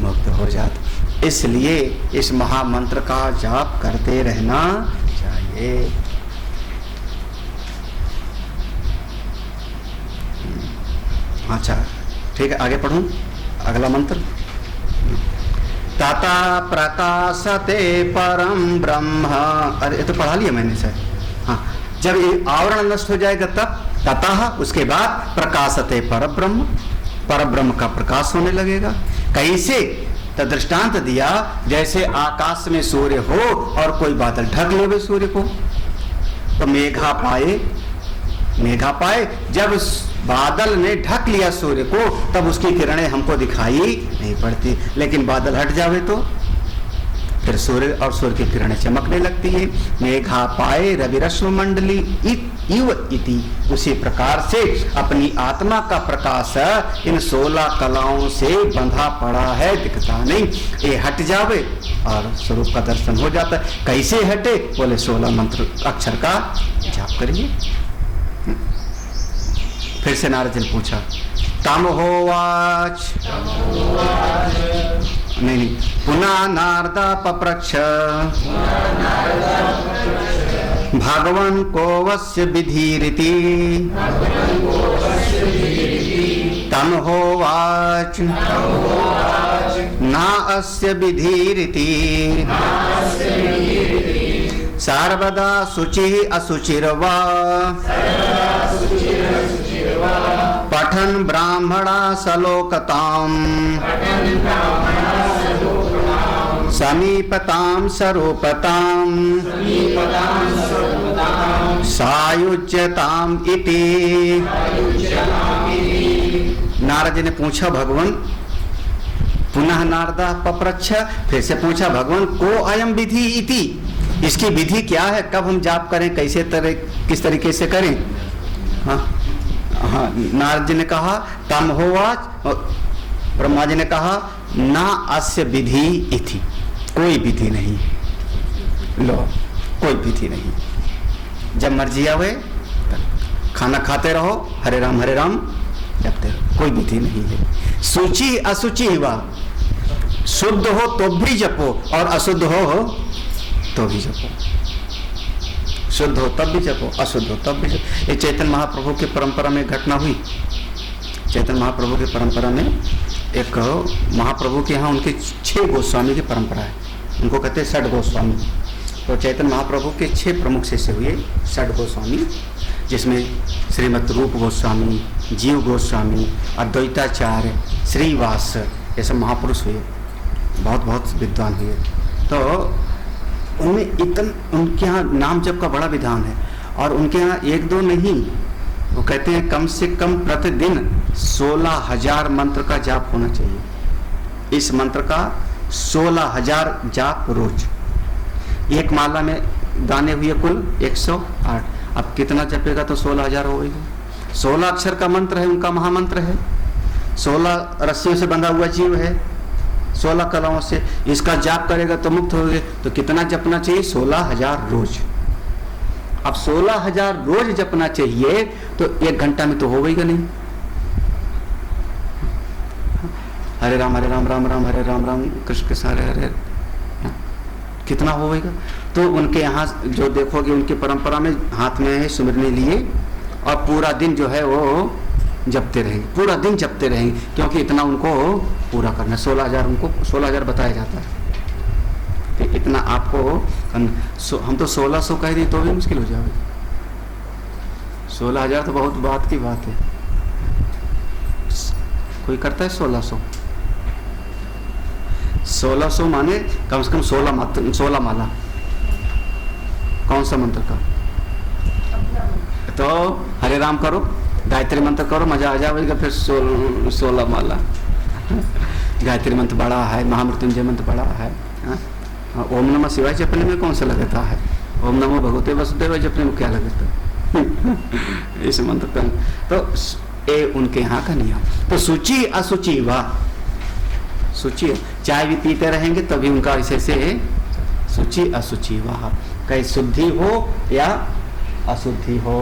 मुक्त हो जाता। इसलिए इस महामंत्र का जाप करते रहना चाहिए। अच्छा ठीक है, आगे पढ़ूं अगला मंत्र। तथा प्रकाशते परम ब्रह्म, अरे ये तो पढ़ा लिया मैंने सर। हाँ, जब ये आवरण नष्ट हो जाएगा तब तथा, उसके बाद प्रकाशते परब्रह्म, परब्रह्म का प्रकाश होने लगेगा। कैसे? तो दृष्टांत दिया, जैसे आकाश में सूर्य हो और कोई बादल ढक लेवे सूर्य को, तो मेघा पाए, जब बादल ने ढक लिया सूर्य को तब उसकी किरणें हमको दिखाई नहीं पड़ती, लेकिन बादल हट जावे तो फिर सूर्य और सूर्य की किरणें चमकने लगती है। मेघा पाए रविरश्म मंडली इव इति, उसी प्रकार से अपनी आत्मा का प्रकाश इन 16 कलाओं से बंधा पड़ा है, दिखता नहीं। ये हट जावे और स्वरूप का दर्शन हो जाता है। कैसे हटे? बोले 16 मंत्र अक्षर का जाप करिए। फिर से नारद जी ने पूछा, तम होवाच, नहीं, पुनः नारदा पप्रच्छ भगवन् को वस्य विधिरिति, तम होवाच ना अस्य विधिरिति, सर्वदा शुचिः अशुचिर्वा पठन् ब्राह्मणा सलोकताम् समीपतां स्वरूपताम् सायुज्यताम् इति। नारद जी ने पूछा भगवान, पुनः नारदा पप्रच्छ, फिर से पूछा भगवान को अयम विधि इति, इसकी विधि क्या है, कब हम जाप करें, कैसे किस तरीके से करें? हाँ हाँ, नारद जी ने कहा तम होवाच, ब्रह्मा जी ने कहा ना अस्य विधि इति, कोई विधि नहीं, लो कोई विधि नहीं, जब मर्जी आवे खाना खाते रहो, हरे राम जपते रहो, कोई विधि नहीं है। सूची अशुचि हुआ, शुद्ध हो तो भी जपो और अशुद्ध हो तो भी जपो, शुद्ध हो तब भी जपो, अशुद्ध हो तब भी जपो। ये चैतन्य महाप्रभु की परंपरा में घटना हुई। चैतन्य महाप्रभु की परंपरा में एक महाप्रभु के यहाँ उनके 6 गोस्वामी की परंपरा है, उनको कहते हैं 6 गोस्वामी। तो चैतन्य महाप्रभु के 6 प्रमुख शिष्य हुए 6 गोस्वामी, जिसमें श्रीमद रूप गोस्वामी, जीव गोस्वामी, अद्वैताचार्य, श्रीवास, ये सब महापुरुष हुए, बहुत विद्वान हुए। तो उनमें उनके यहाँ नाम जप का बड़ा विधान है, और उनके यहाँ 1-2 नहीं, वो कहते हैं कम से कम प्रतिदिन 16,000 मंत्र का जाप होना चाहिए। इस मंत्र का 16,000 जाप रोज। एक माला में दाने हुए कुल 108, अब कितना जपेगा तो 16,000 होगा। 16 अक्षर का मंत्र है, उनका महामंत्र है। 16 रस्सियों से बंधा हुआ जीव है, 16 कलाओं से, इसका जाप करेगा तो मुक्त होगे। तो कितना जपना चाहिए? 16,000 रोज। अब 16,000 रोज जपना चाहिए तो 1 घंटा में तो होगा नहीं। हरे राम राम राम हरे राम कृष्ण कृष्ण हरे हरे, कितना होगा? तो उनके यहाँ जो देखोगे उनकी परंपरा में हाथ में है सुमिरने लिए, और पूरा दिन जो है वो जपते रहेंगे, पूरा दिन जपते रहेंगे, क्योंकि इतना उनको पूरा करना। 16,000 उनको 16,000 बताया जाता है। तो इतना आपको, हम तो 1600 कह दें तो भी मुश्किल हो जाएगी। 16,000 तो बहुत बात की बात है। कोई करता है 1600? 1600 माने कम से कम 16 माला। कौन सा मंत्र का? तो हरे राम करो, गायत्री मंत्र करो, मजा आ जाएगा। फिर 16 माला। गायत्री मंत्र बड़ा है, महामृत्युंजय मंत्र बड़ा है। ओम नमः शिवाय जपने में कौन सा लगता है? ओम नमो भगवते वसुदेवाय जपने में क्या लगता है? इस मंत्र का तो ये उनके यहाँ का नियम। तो सूची अशुचि वाह, सूची चाय भी पीते रहेंगे तभी उनका ऐसे से सूची अशुचि वाह, कहीं शुद्धि हो या अशुद्धि हो।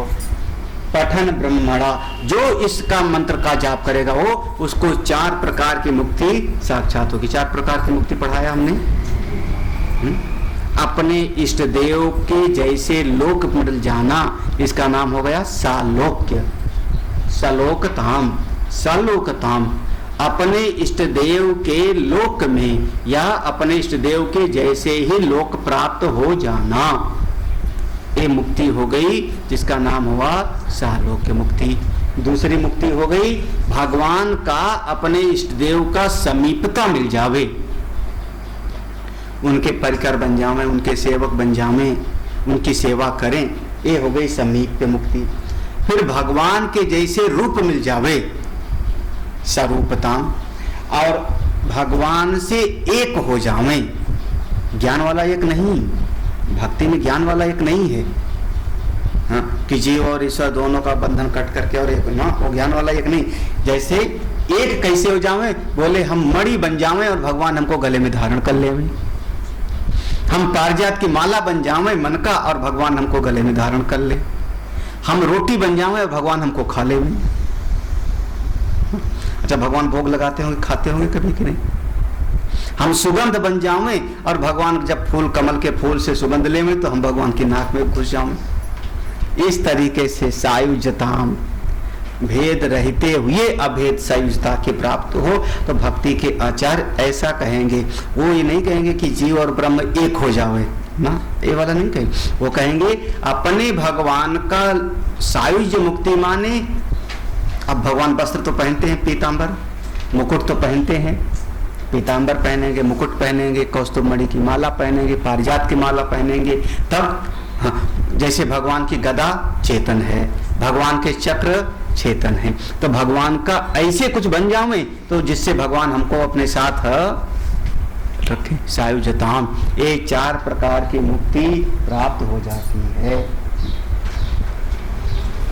पठन ब्रह्मणा, जो इसका मंत्र का जाप करेगा वो, उसको 4 प्रकार की मुक्ति साक्षात होगी। 4 प्रकार की मुक्ति पढ़ाया हमने। अपने इष्ट देव के जैसे लोक मिल जाना, इसका नाम हो गया सालोक्य, सलोकताम, सलोकताम। अपने इष्ट देव के लोक में या अपने इष्ट देव के जैसे ही लोक प्राप्त हो जाना, ये मुक्ति हो गई, जिसका नाम हुआ सालोक्य मुक्ति। दूसरी मुक्ति हो गई भगवान का, अपने इष्ट देव का समीपता मिल जावे, उनके परिकर बन जावे, उनके सेवक बन जावे, उनकी सेवा करें, ये हो गई समीप्य मुक्ति। फिर भगवान के जैसे रूप मिल जावे, स्वरूपता, और भगवान से एक हो जावे, ज्ञान वाला एक नहीं, भक्ति में ज्ञान वाला एक नहीं है। हाँ, कि जीव और ईश्वर दोनों का बंधन कट करके और एक ना, वो ज्ञान वाला एक नहीं। जैसे एक कैसे हो जावे, बोले हम मणि बन जावे और भगवान हमको गले में धारण कर ले, हम पारिजात की माला बन जावे मन का और भगवान हमको गले में धारण कर ले, हम रोटी बन जावे और भगवान हमको खा ले। अच्छा, भगवान भोग लगाते होंगे, खाते होंगे कभी कि नहीं? हम सुगंध बन जावे और भगवान जब फूल, कमल के फूल से सुगंध लेवे तो हम भगवान की नाक में घुस जावे। इस तरीके से सायुज्यताम, भेद रहते हुए अभेद सायुज्यता की प्राप्त हो, तो भक्ति के आचार्य ऐसा कहेंगे। वो ये नहीं कहेंगे कि जीव और ब्रह्म एक हो जावे ना, ये वाला नहीं कहेंगे। वो कहेंगे अपने भगवान का सायुज्य मुक्ति माने। अब भगवान वस्त्र तो पहनते हैं, पीतांबर, मुकुट तो पहनते हैं, पीतांबर पहनेंगे, मुकुट पहनेंगे, कौस्तुभ मणि की माला पहनेंगे, पारिजात की माला पहनेंगे, तब हाँ, जैसे भगवान की गदा चेतन है, भगवान के चक्र चेतन है, तो भगवान का ऐसे कुछ बन जावे तो जिससे भगवान हमको अपने साथ रखे। सायुज्यताम, ये 4 प्रकार की मुक्ति प्राप्त हो जाती है।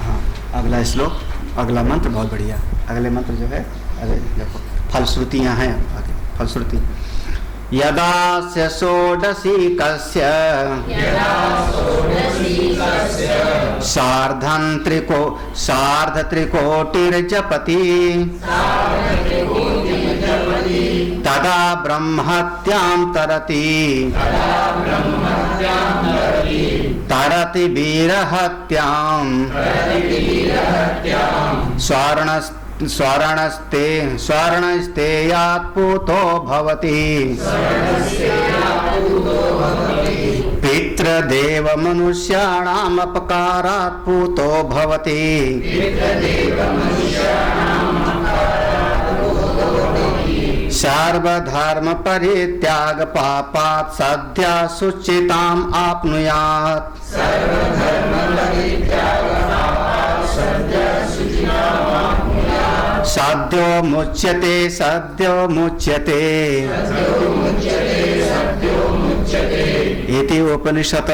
हाँ, अगला श्लोक, अगला मंत्र बहुत बढ़िया। अगले मंत्र जो है, अरे देखो फलश्रुतियां हैं आगे, फलश्रुति। यदा स्य षोडशी कस्य सार्ध त्रिकोटिर्जपति तदा ब्रह्महत्यां तरति वीरहत्यां स्वर्णस्तेयात् पूतो भवति पितृदेव मनुष्याणाम् अपकारात् पूतो भवति सर्वधर्म परित्याग पापात् सद्या शुचिताम् आप्नुयात्। सद्यो मुच्यते इति उपनिषद।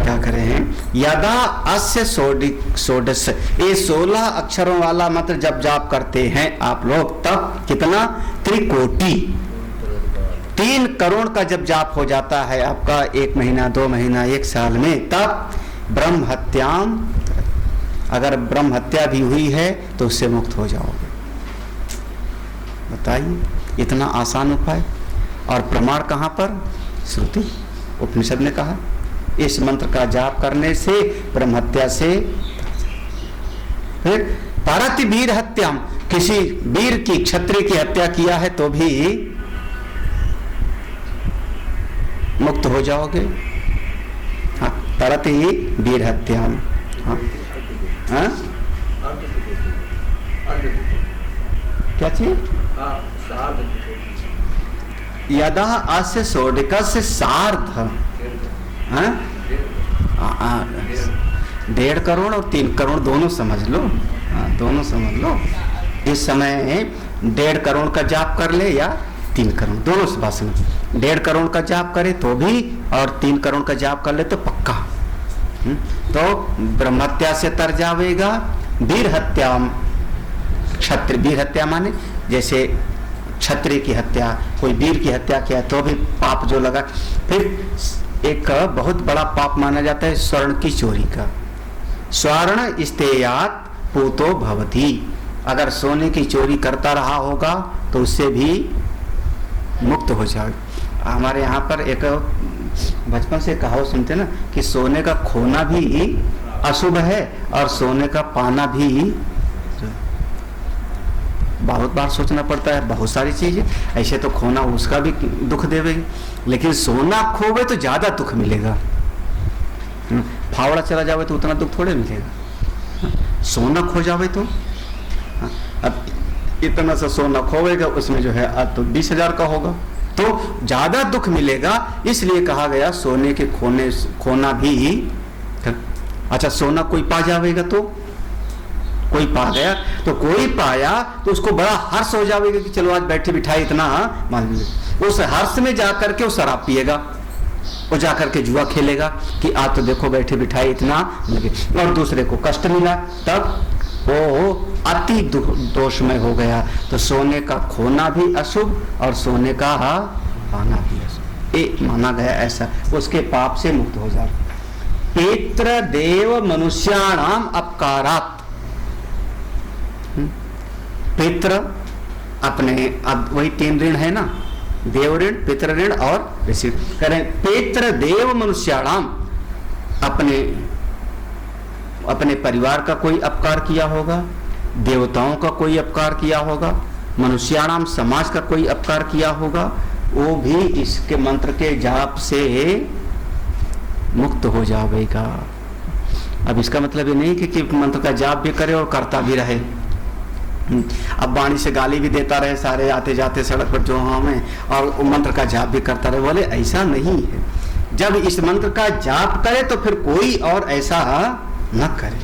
क्या करें हैं? यदा अस्य षोडश, ये 16 अक्षरों वाला मंत्र जब जाप करते हैं आप लोग, तब कितना? त्रिकोटि, 3 करोड़ का जब जाप हो जाता है आपका 1 महीना, 2 महीना, 1 साल में, तब ब्रह्म हत्याम, अगर ब्रह्म हत्या भी हुई है तो उससे मुक्त हो जाओगे। बताइए, इतना आसान उपाय। और प्रमाण कहाँ पर? श्रुति, उपनिषद ने कहा इस मंत्र का जाप करने से ब्रह्म हत्या से। फिर तरति वीर हत्याम, किसी वीर की, क्षत्रिय की हत्या किया है तो भी मुक्त हो जाओगे। हाँ, तरति वीर हत्याम। हाँ, हाँ? क्या चीज? यदा अस्य षोडशस्य सार्ध, 1.5 करोड़ और 3 करोड़ दोनों समझ लो। दोनों समझ लो। इस समय 1.5 करोड़ का जाप कर ले या 3 करोड़, दोनों से बात सुनो। 1.5 करोड़ का जाप करे तो भी और 3 करोड़ का जाप कर ले तो पक्का। तो ब्रह्महत्या से तर जावेगा। वीर हत्या, क्षत्रिय, वीर हत्या माने जैसे क्षत्रिय की हत्या, कोई वीर की हत्या किया तो भी पाप जो लगा। फिर एक बहुत बड़ा पाप माना जाता है स्वर्ण की चोरी का। स्वर्ण स्तेयात् पूतो भवति, अगर सोने की चोरी करता रहा होगा तो उससे भी मुक्त हो जाए। हमारे यहाँ पर एक बचपन से कहावत सुनते ना कि सोने का खोना भी अशुभ है और सोने का पाना भी। बहुत बार सोचना पड़ता है, बहुत सारी चीजें ऐसे तो खोना उसका भी दुख देवेगी, लेकिन सोना खोवे तो ज्यादा दुख मिलेगा। फावड़ा चला जावे तो उतना दुख थोड़े मिलेगा। सोना खो जावे तो अब इतना सा सोना खोवेगा, उसमें जो है अब तो 20,000 का होगा तो ज्यादा दुख मिलेगा। इसलिए कहा गया सोने के खोना भी। अच्छा, सोना कोई पा जावेगा तो कोई पा गया, तो कोई पाया तो उसको बड़ा हर्ष हो जाएगा कि चलो आज बैठे बिठाए इतना मान लीजिए। उस हर्ष में जाकर के वो शराब पिएगा, वो जाकर के जुआ खेलेगा कि आज तो देखो बैठे बिठाए इतना, और दूसरे को कष्ट मिला, तब वो अति दोषमय हो गया। तो सोने का खोना भी अशुभ और सोने का पाना भी अशुभ, ये माना गया ऐसा, उसके पाप से मुक्त हो जाए। पितृ देव मनुष्याणाम अपकारात्, पितृ अपने, अब वही 3 ऋण है ना, देव ऋण, पितृ ऋण और ऋषि। करें पितृ देव मनुष्याणाम, अपने परिवार का कोई अपकार किया होगा, देवताओं का कोई अपकार किया होगा, मनुष्याणाम समाज का कोई अपकार किया होगा, वो भी इसके मंत्र के जाप से मुक्त हो जाएगा। अब इसका मतलब ये नहीं कि मंत्र का जाप भी करे और करता भी रहे, अब वाणी से गाली भी देता रहे सारे आते जाते सड़क पर जो हमें, और मंत्र का जाप भी करता रहे, बोले ऐसा नहीं है। जब इस मंत्र का जाप करे तो फिर कोई और ऐसा न करे।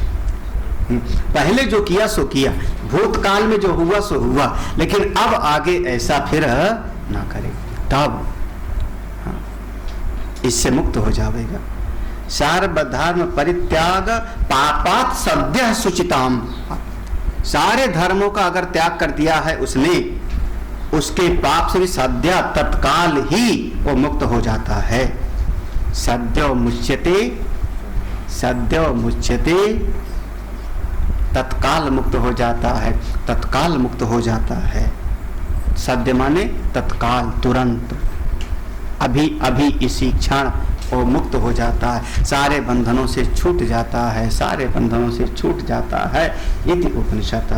पहले जो किया सो किया, भूतकाल में जो हुआ सो हुआ, लेकिन अब आगे ऐसा फिर ना करे, तब इससे मुक्त हो जाएगा। सर्वधर्म परित्याग पापात् सद्यः शुचिताम, सारे धर्मों का अगर त्याग कर दिया है उसने, उसके पाप से भी सद्य तत्काल ही वो मुक्त हो जाता है। सद्यो मुच्यते, सद्यो मुच्यते, तत्काल मुक्त हो जाता है, तत्काल मुक्त हो जाता है। सद्य माने तत्काल, तुरंत, अभी अभी इसी क्षण वो मुक्त हो जाता है, सारे बंधनों से छूट जाता है, सारे बंधनों से छूट जाता है। इति उपनिषत्।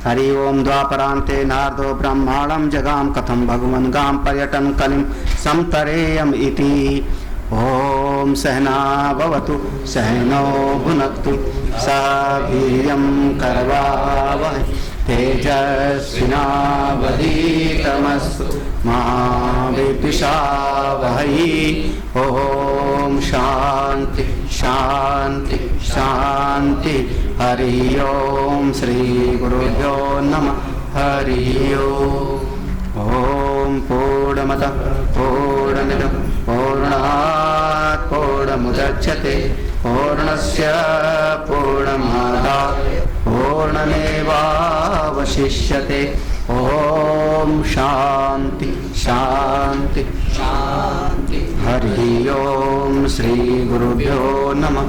हरि ओम। द्वापरान्ते नारदो ब्रह्माणं जगाम कथम भगवन् गाम पर्यटन कलिं समतरेयम इति। ओम सहना भवतु सहनो भुनक्तु सवीर्यं करवावहै तेजस्विनावधीतमस्तु मा विद्विषावहै। ओम शांति शांति शांति। हरि ओम। श्री गुरुभ्यो नमः। हरि ओम। पूर्णमदः पूर्णमिदं पूर्णात् पूर्णमुदच्यते पूर्णस्य पूर्णमादाय पूर्णमेवावशिष्यते। ओम शांति शांति शांति। हरि ओम। श्री गुरुभ्यो नमः।